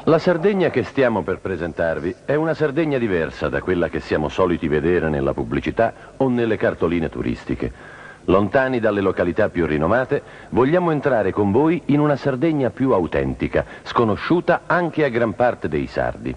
La Sardegna che stiamo per presentarvi è una Sardegna diversa da quella che siamo soliti vedere nella pubblicità o nelle cartoline turistiche. Lontani dalle località più rinomate, vogliamo entrare con voi in una Sardegna più autentica, sconosciuta anche a gran parte dei sardi.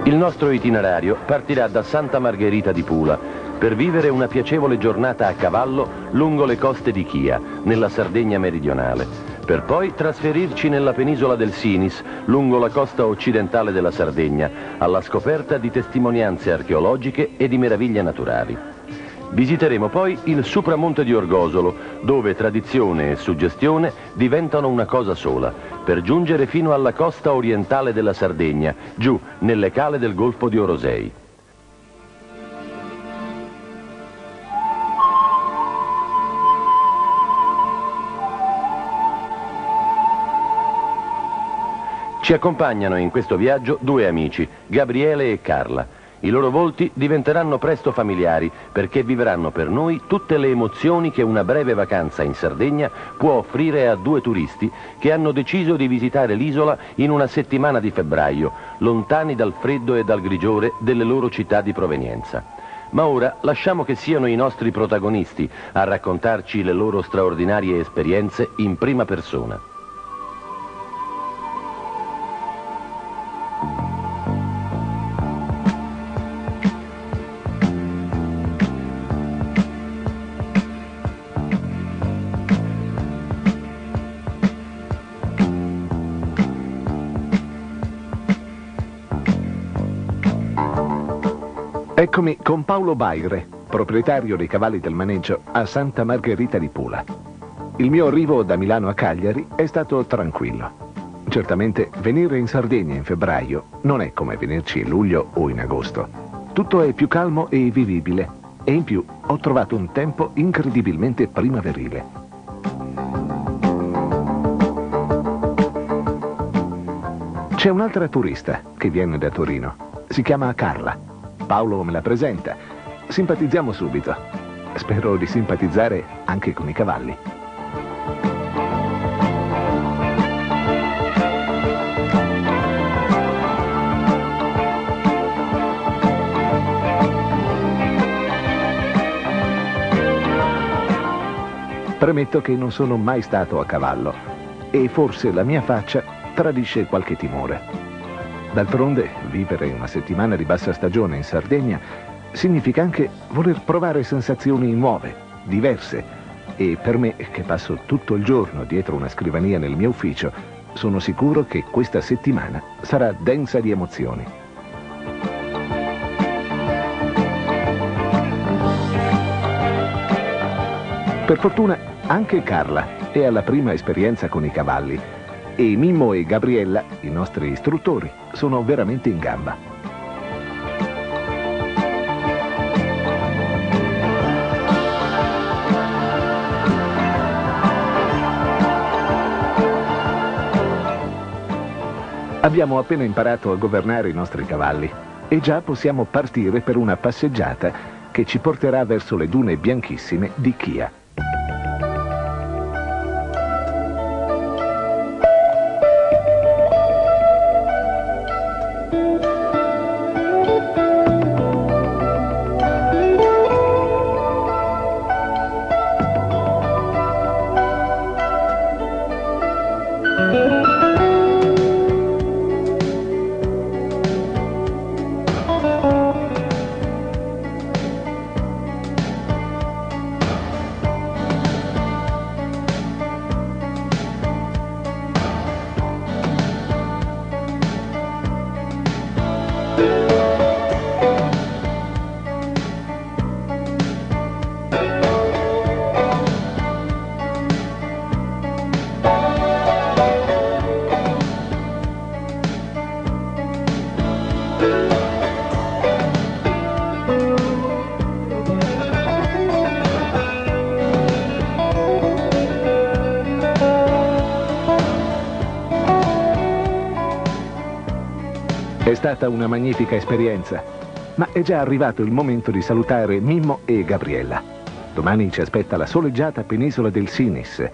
Il nostro itinerario partirà da Santa Margherita di Pula per vivere una piacevole giornata a cavallo lungo le coste di Chia, nella Sardegna meridionale, per poi trasferirci nella penisola del Sinis, lungo la costa occidentale della Sardegna, alla scoperta di testimonianze archeologiche e di meraviglie naturali. Visiteremo poi il Supramonte di Orgosolo, dove tradizione e suggestione diventano una cosa sola, per giungere fino alla costa orientale della Sardegna, giù nelle cale del Golfo di Orosei. Ci accompagnano in questo viaggio due amici, Gabriele e Carla. I loro volti diventeranno presto familiari perché vivranno per noi tutte le emozioni che una breve vacanza in Sardegna può offrire a due turisti che hanno deciso di visitare l'isola in una settimana di febbraio, lontani dal freddo e dal grigiore delle loro città di provenienza. Ma ora lasciamo che siano i nostri protagonisti a raccontarci le loro straordinarie esperienze in prima persona. Eccomi con Paolo Baigre, proprietario dei cavalli del maneggio a Santa Margherita di Pula. Il mio arrivo da Milano a Cagliari è stato tranquillo. Certamente venire in Sardegna in febbraio non è come venirci in luglio o in agosto. Tutto è più calmo e vivibile e in più ho trovato un tempo incredibilmente primaverile. C'è un'altra turista che viene da Torino. Si chiama Carla. Paolo me la presenta. Simpatizziamo subito. Spero di simpatizzare anche con i cavalli. Premetto che non sono mai stato a cavallo e forse la mia faccia tradisce qualche timore. D'altronde, vivere una settimana di bassa stagione in Sardegna significa anche voler provare sensazioni nuove, diverse. E per me, che passo tutto il giorno dietro una scrivania nel mio ufficio, sono sicuro che questa settimana sarà densa di emozioni. Per fortuna, anche Carla è alla prima esperienza con i cavalli. E Mimmo e Gabriella, i nostri istruttori, sono veramente in gamba. Abbiamo appena imparato a governare i nostri cavalli e già possiamo partire per una passeggiata che ci porterà verso le dune bianchissime di Chia. È stata una magnifica esperienza. Ma è già arrivato il momento di salutare Mimmo e Gabriella. Domani ci aspetta la soleggiata penisola del Sinis,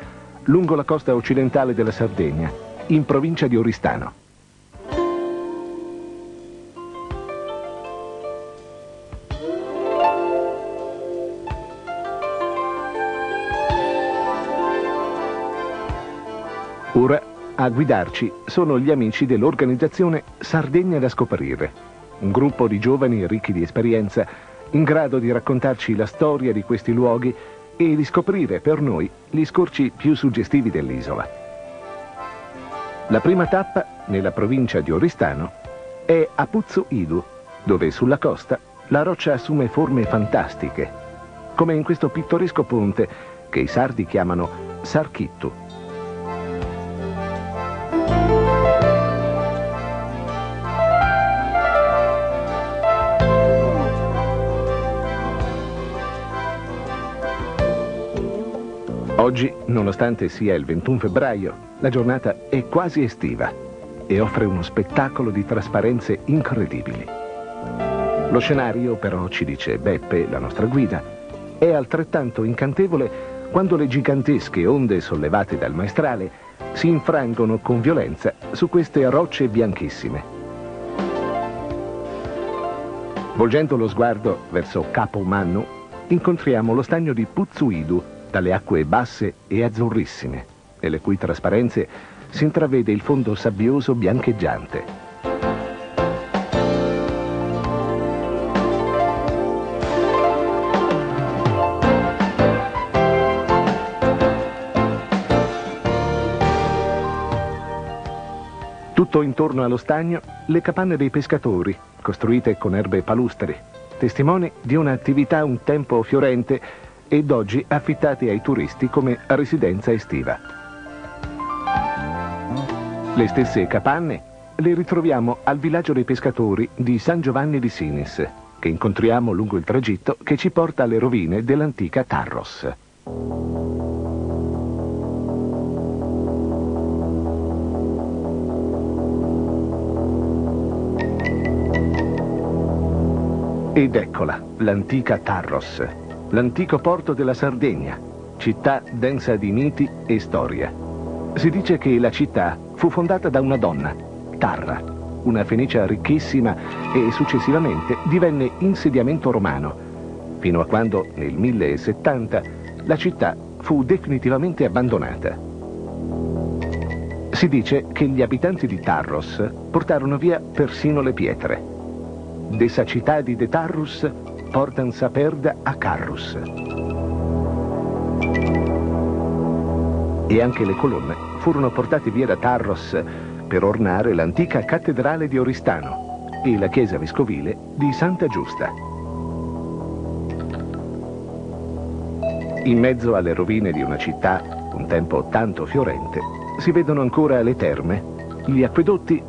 lungo la costa occidentale della Sardegna, in provincia di Oristano. Ora a guidarci sono gli amici dell'organizzazione Sardegna da scoprire, un gruppo di giovani ricchi di esperienza in grado di raccontarci la storia di questi luoghi e di scoprire per noi gli scorci più suggestivi dell'isola. La prima tappa, nella provincia di Oristano, è a Puzzu Idu, dove sulla costa la roccia assume forme fantastiche, come in questo pittoresco ponte che i sardi chiamano Sarchittu. Oggi, nonostante sia il 21 febbraio, la giornata è quasi estiva e offre uno spettacolo di trasparenze incredibili. Lo scenario, però, ci dice Beppe, la nostra guida, è altrettanto incantevole quando le gigantesche onde sollevate dal maestrale si infrangono con violenza su queste rocce bianchissime. Volgendo lo sguardo verso Capo Mannu, incontriamo lo stagno di Puzzu Idu, dalle acque basse e azzurrissime, nelle cui trasparenze si intravede il fondo sabbioso biancheggiante. Tutto intorno allo stagno le capanne dei pescatori, costruite con erbe palustri, testimoni di un'attività un tempo fiorente ed oggi affittate ai turisti come residenza estiva. Le stesse capanne le ritroviamo al villaggio dei pescatori di San Giovanni di Sinis, che incontriamo lungo il tragitto che ci porta alle rovine dell'antica Tarros. Ed eccola, l'antica Tarros, l'antico porto della Sardegna, città densa di miti e storia. Si dice che la città fu fondata da una donna, Tarra, una fenicia ricchissima, e successivamente divenne insediamento romano, fino a quando nel 1070 la città fu definitivamente abbandonata. Si dice che gli abitanti di Tarros portarono via persino le pietre. Dessa città di De Tarrus portan saperda a Carrus. E anche le colonne furono portate via da Tarros per ornare l'antica cattedrale di Oristano e la chiesa vescovile di Santa Giusta. In mezzo alle rovine di una città un tempo tanto fiorente si vedono ancora le terme, gli acquedotti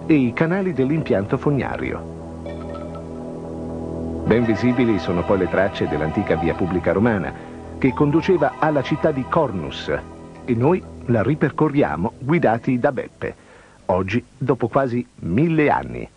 e i canali dell'impianto fognario. Ben visibili sono poi le tracce dell'antica via pubblica romana che conduceva alla città di Cornus e noi la ripercorriamo guidati da Beppe, oggi dopo quasi 1000 anni.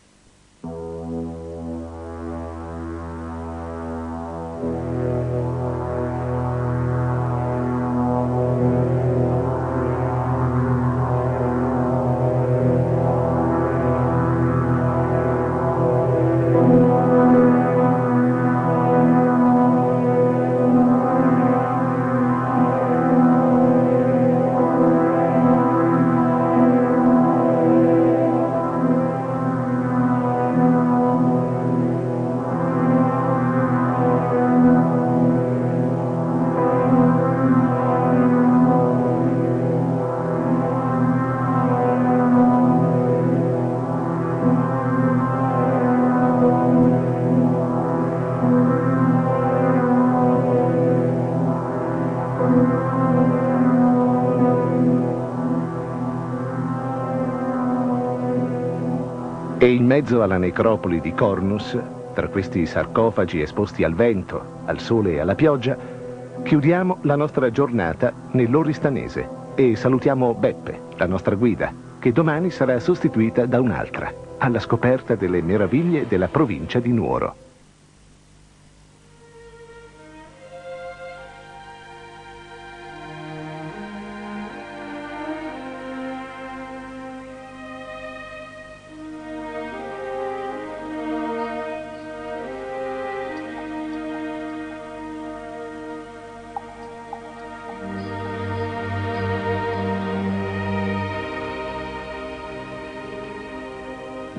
E in mezzo alla necropoli di Cornus, tra questi sarcofagi esposti al vento, al sole e alla pioggia, chiudiamo la nostra giornata nell'Oristanese e salutiamo Beppe, la nostra guida, che domani sarà sostituita da un'altra, alla scoperta delle meraviglie della provincia di Nuoro.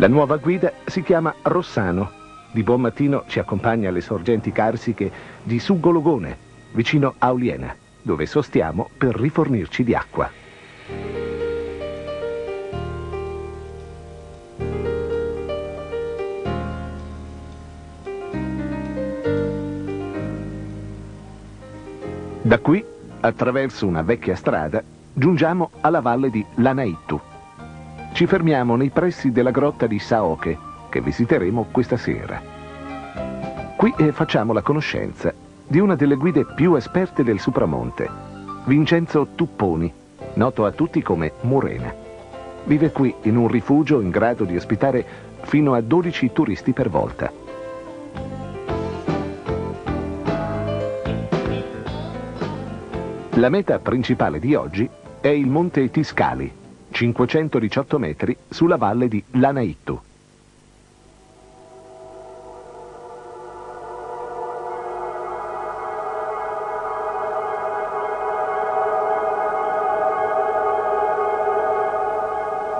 La nuova guida si chiama Rossano. Di buon mattino ci accompagna alle sorgenti carsiche di Suggologone, vicino a Oliena, dove sostiamo per rifornirci di acqua. Da qui, attraverso una vecchia strada, giungiamo alla valle di Lanaittu. Ci fermiamo nei pressi della grotta di Saoke, che visiteremo questa sera. Qui facciamo la conoscenza di una delle guide più esperte del Supramonte, Vincenzo Tupponi, noto a tutti come Murena. Vive qui in un rifugio in grado di ospitare fino a 12 turisti per volta. La meta principale di oggi è il Monte Tiscali, 518 metri sulla valle di Lanaittu.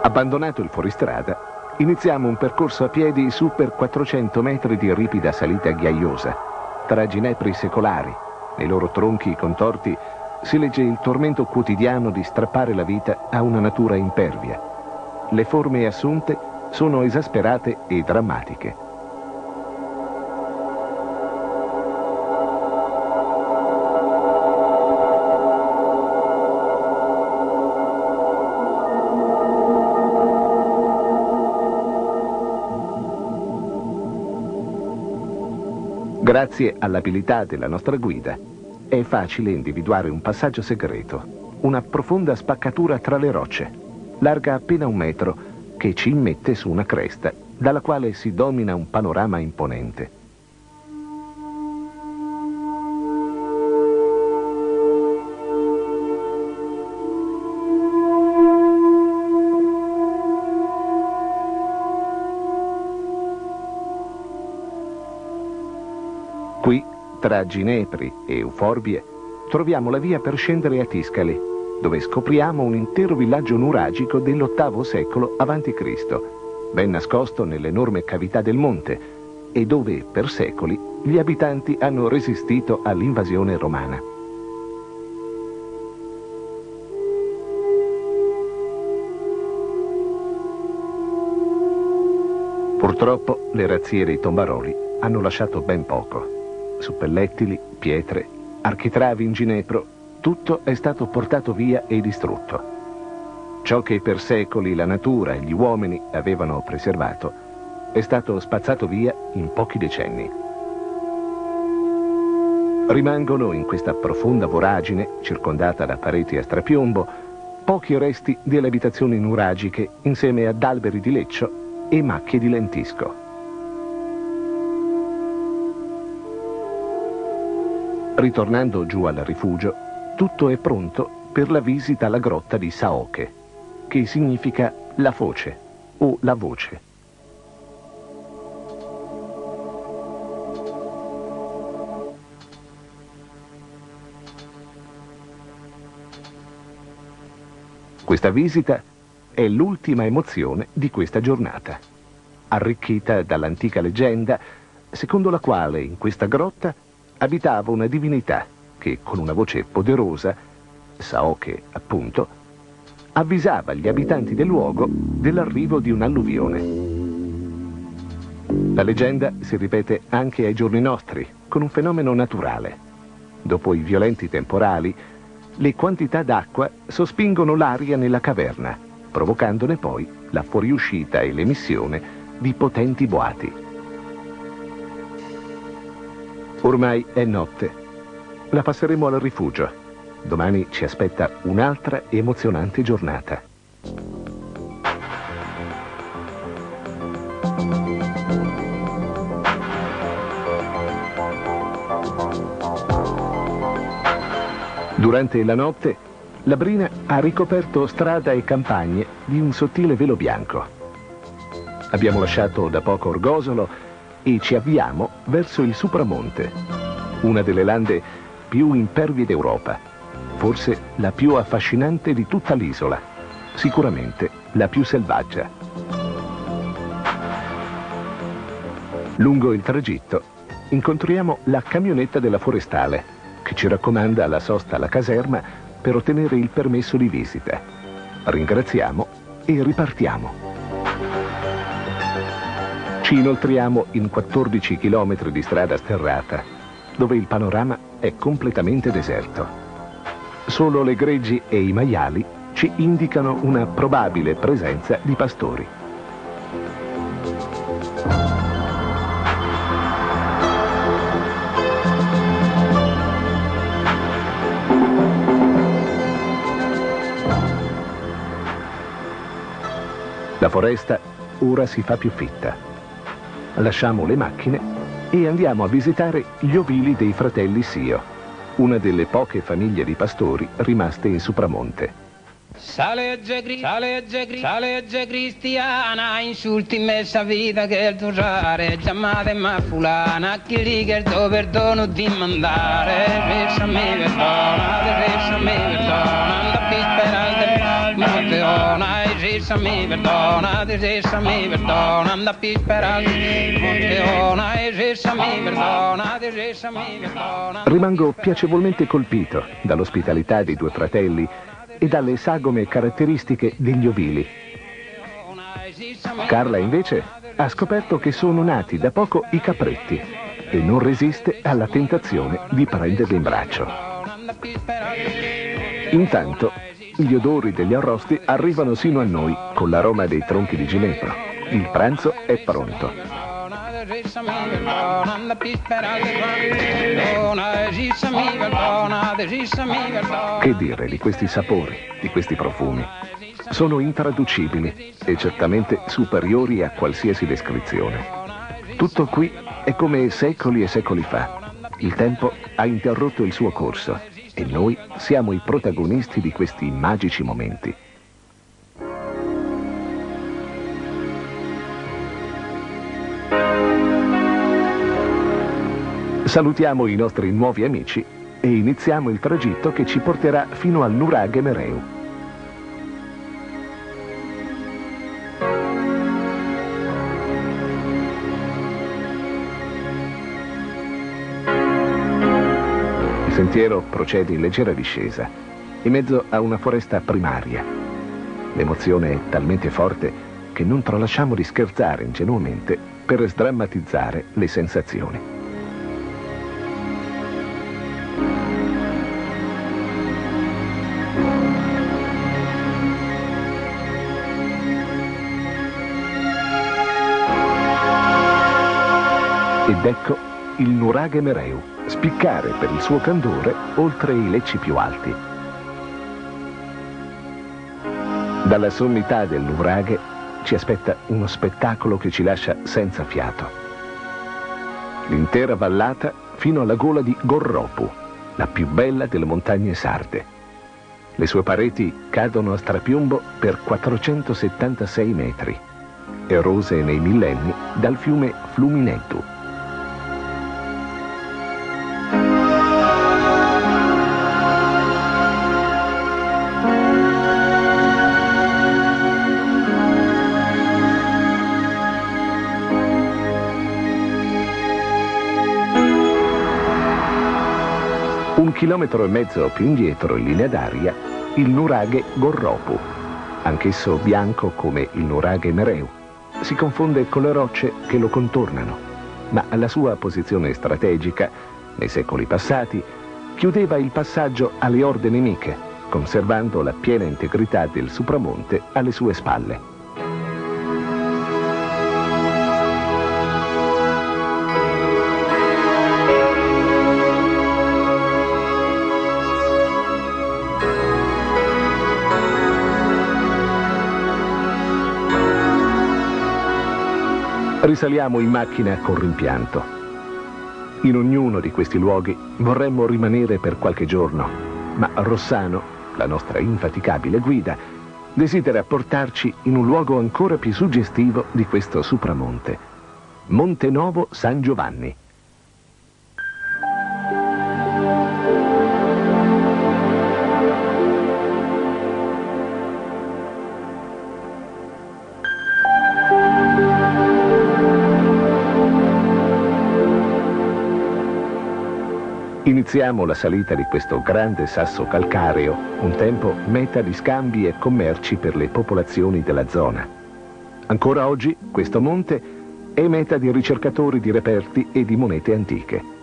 Abbandonato il fuoristrada, iniziamo un percorso a piedi su per 400 metri di ripida salita ghiaiosa, tra ginepri secolari. Nei loro tronchi contorti si legge il tormento quotidiano di strappare la vita a una natura impervia. Le forme assunte sono esasperate e drammatiche. Grazie all'abilità della nostra guida, è facile individuare un passaggio segreto, una profonda spaccatura tra le rocce, larga appena 1 metro, che ci immette su una cresta, dalla quale si domina un panorama imponente. Qui, tra ginepri e euforbie, troviamo la via per scendere a Tiscali, dove scopriamo un intero villaggio nuragico dell'VIII secolo a.C., ben nascosto nell'enorme cavità del monte, e dove, per secoli, gli abitanti hanno resistito all'invasione romana. Purtroppo, le razzie dei tombaroli hanno lasciato ben poco. Suppellettili, pietre, architravi in ginepro, tutto è stato portato via e distrutto. Ciò che per secoli la natura e gli uomini avevano preservato è stato spazzato via in pochi decenni. Rimangono in questa profonda voragine, circondata da pareti a strapiombo, pochi resti delle abitazioni nuragiche insieme ad alberi di leccio e macchie di lentisco. Ritornando giù al rifugio, tutto è pronto per la visita alla grotta di Saoke, che significa la foce o la voce. Questa visita è l'ultima emozione di questa giornata, arricchita dall'antica leggenda secondo la quale in questa grotta abitava una divinità che, con una voce poderosa, Saoke appunto, avvisava gli abitanti del luogo dell'arrivo di un'alluvione. La leggenda si ripete anche ai giorni nostri, con un fenomeno naturale. Dopo i violenti temporali, le quantità d'acqua sospingono l'aria nella caverna, provocandone poi la fuoriuscita e l'emissione di potenti boati. Ormai è notte. La passeremo al rifugio. Domani ci aspetta un'altra emozionante giornata. Durante la notte, la brina ha ricoperto strada e campagne di un sottile velo bianco. Abbiamo lasciato da poco Orgosolo e ci avviamo verso il Supramonte, una delle lande più impervie d'Europa, forse la più affascinante di tutta l'isola, sicuramente la più selvaggia. Lungo il tragitto incontriamo la camionetta della forestale che ci raccomanda alla sosta alla caserma per ottenere il permesso di visita. Ringraziamo e ripartiamo. Ci inoltriamo in 14 km di strada sterrata, dove il panorama è completamente deserto. Solo le greggi e i maiali ci indicano una probabile presenza di pastori. La foresta ora si fa più fitta. Lasciamo le macchine e andiamo a visitare gli ovili dei fratelli Sio, una delle poche famiglie di pastori rimaste in Supramonte. Saleggia cristiana, insulti in messa vita che il tuo rare, chiamate ma fulana, chi lì che il tuo perdono di mandare, resa mi perdona, anda più sperante, monteona, resa mi perdona, anda più sperante, monteona, resa mi perdona. Rimango piacevolmente colpito dall'ospitalità dei due fratelli e dalle sagome caratteristiche degli ovili. Carla invece ha scoperto che sono nati da poco i capretti e non resiste alla tentazione di prenderli in braccio. Intanto gli odori degli arrosti arrivano sino a noi con l'aroma dei tronchi di ginepro. Il pranzo è pronto. Che dire di questi sapori, di questi profumi? Sono intraducibili e certamente superiori a qualsiasi descrizione. Tutto qui è come secoli e secoli fa. Il tempo ha interrotto il suo corso e noi siamo i protagonisti di questi magici momenti. Salutiamo i nostri nuovi amici e iniziamo il tragitto che ci porterà fino al nuraghe Mereu. Il sentiero procede in leggera discesa, in mezzo a una foresta primaria. L'emozione è talmente forte che non tralasciamo di scherzare ingenuamente per sdrammatizzare le sensazioni. Ed ecco il nuraghe Mereu spiccare per il suo candore oltre i lecci più alti. Dalla sommità del nuraghe ci aspetta uno spettacolo che ci lascia senza fiato. L'intera vallata fino alla gola di Gorropu, la più bella delle montagne sarde. Le sue pareti cadono a strapiombo per 476 metri, erose nei millenni dal fiume Fluminentu. Un chilometro e mezzo più indietro in linea d'aria, il nuraghe Gorropu, anch'esso bianco come il nuraghe Mereu. Si confonde con le rocce che lo contornano, ma la sua posizione strategica, nei secoli passati, chiudeva il passaggio alle orde nemiche, conservando la piena integrità del Supramonte alle sue spalle. Risaliamo in macchina con rimpianto. In ognuno di questi luoghi vorremmo rimanere per qualche giorno, ma Rossano, la nostra infaticabile guida, desidera portarci in un luogo ancora più suggestivo di questo Supramonte, Monte Novo San Giovanni. Iniziamo la salita di questo grande sasso calcareo, un tempo meta di scambi e commerci per le popolazioni della zona. Ancora oggi questo monte è meta di ricercatori di reperti e di monete antiche.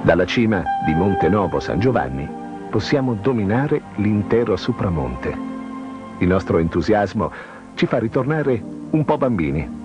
Dalla cima di Monte Novo San Giovanni possiamo dominare l'intero Supramonte. Il nostro entusiasmo ci fa ritornare un po' bambini.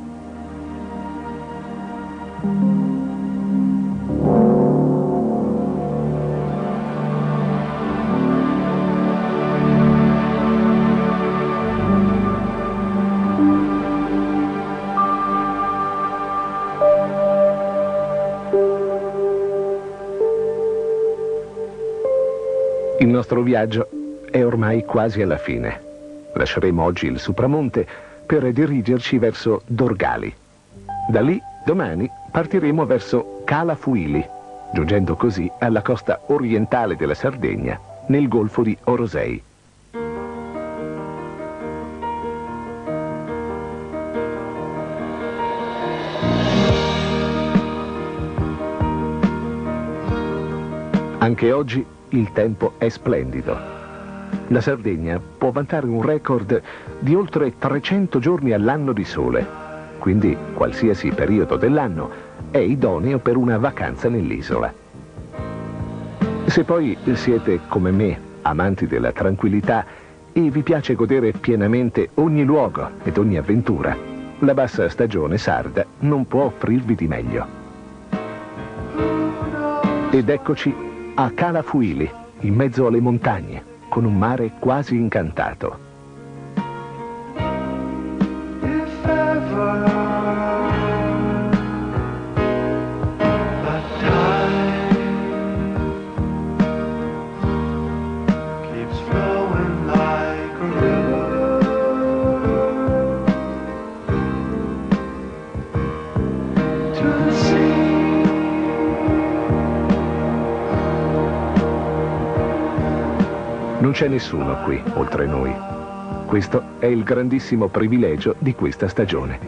Il nostro viaggio è ormai quasi alla fine. Lasceremo oggi il Supramonte per dirigerci verso Dorgali. Da lì, domani, partiremo verso Cala Fuili, giungendo così alla costa orientale della Sardegna, nel golfo di Orosei. Anche oggi il tempo è splendido. La Sardegna può vantare un record di oltre 300 giorni all'anno di sole, quindi qualsiasi periodo dell'anno è idoneo per una vacanza nell'isola. Se poi siete come me amanti della tranquillità e vi piace godere pienamente ogni luogo ed ogni avventura, la bassa stagione sarda non può offrirvi di meglio. Ed eccoci a Cala Fuili, in mezzo alle montagne, con un mare quasi incantato. Non c'è nessuno qui, oltre noi. Questo è il grandissimo privilegio di questa stagione.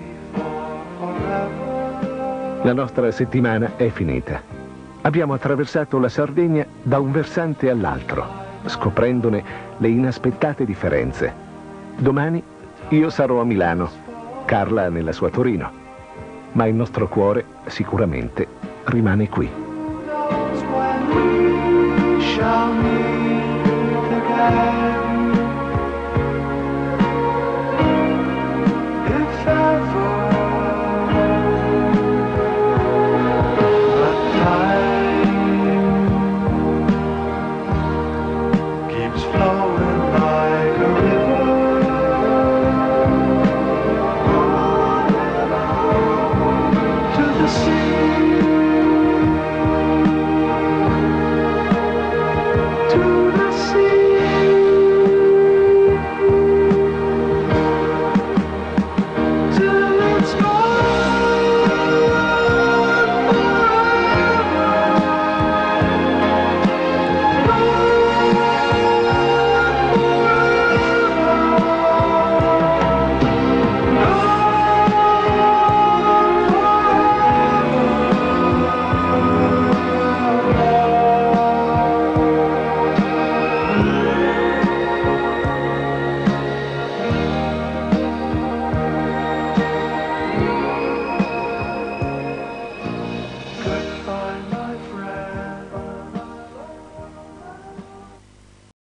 La nostra settimana è finita. Abbiamo attraversato la Sardegna da un versante all'altro, scoprendone le inaspettate differenze. Domani io sarò a Milano, Carla nella sua Torino, ma il nostro cuore sicuramente rimane qui.